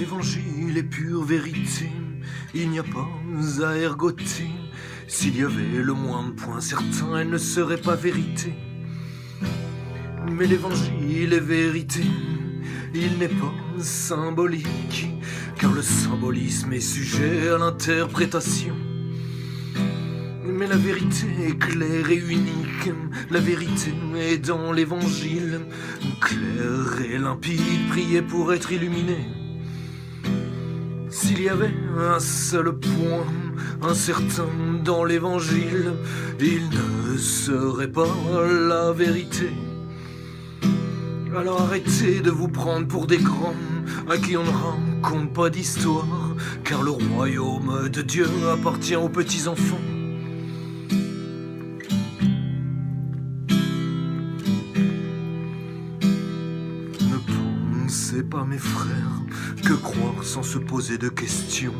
L'évangile est pure vérité, il n'y a pas à ergoter. S'il y avait le moindre point certain, elle ne serait pas vérité. Mais l'évangile est vérité, il n'est pas symbolique, car le symbolisme est sujet à l'interprétation. Mais la vérité est claire et unique, la vérité est dans l'évangile, clair et limpide, prier pour être illuminé. S'il y avait un seul point incertain dans l'évangile, il ne serait pas la vérité. Alors arrêtez de vous prendre pour des grands à qui on ne raconte pas d'histoire, car le royaume de Dieu appartient aux petits enfants. Ne pensez pas, mes frères, que croire sans se poser de questions,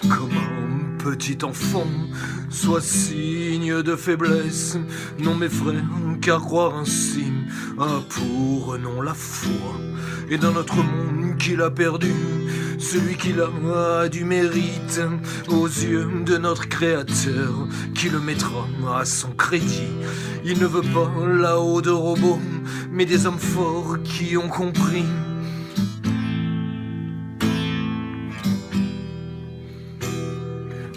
comme un petit enfant, soit signe de faiblesse. Non, mes frères, car croire ainsi a pour nom la foi. Et dans notre monde qu'il a perdu, celui qui l'a a du mérite aux yeux de notre Créateur, qui le mettra à son crédit. Il ne veut pas là-haut de robots, mais des hommes forts qui ont compris.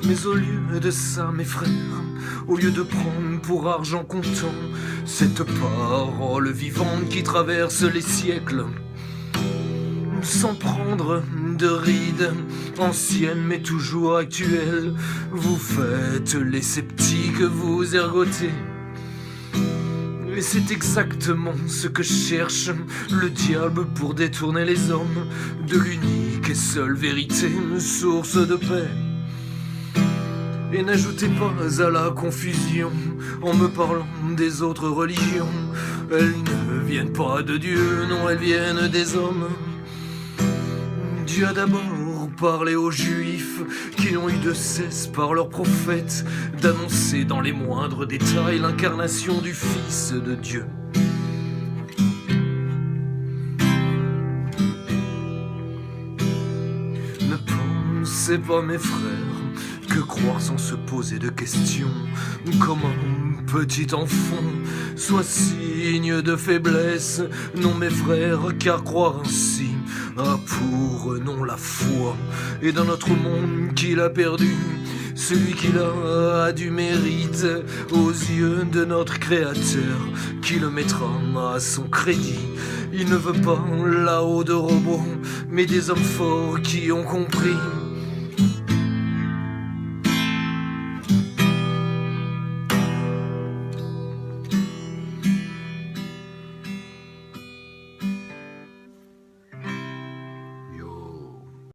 Mais au lieu de ça, mes frères, au lieu de prendre pour argent comptant cette parole vivante qui traverse les siècles, sans prendre de rides anciennes mais toujours actuelles, vous faites les sceptiques, vous ergotez. Et c'est exactement ce que cherche le diable pour détourner les hommes de l'unique et seule vérité, source de paix. Et n'ajoutez pas à la confusion en me parlant des autres religions. Elles ne viennent pas de Dieu, non, elles viennent des hommes. Dieu a d'abord parlé aux Juifs qui n'ont eu de cesse par leurs prophètes d'annoncer dans les moindres détails l'incarnation du Fils de Dieu. Ne pensez pas, mes frères, que croire sans se poser de questions, comme un petit enfant, soit signe de faiblesse. Non, mes frères, car croire ainsi a pour nom la foi. Et dans notre monde qu'il a perdu, celui qui l'a a du mérite aux yeux de notre Créateur, qui le mettra à son crédit. Il ne veut pas là-haut de robots, mais des hommes forts qui ont compris.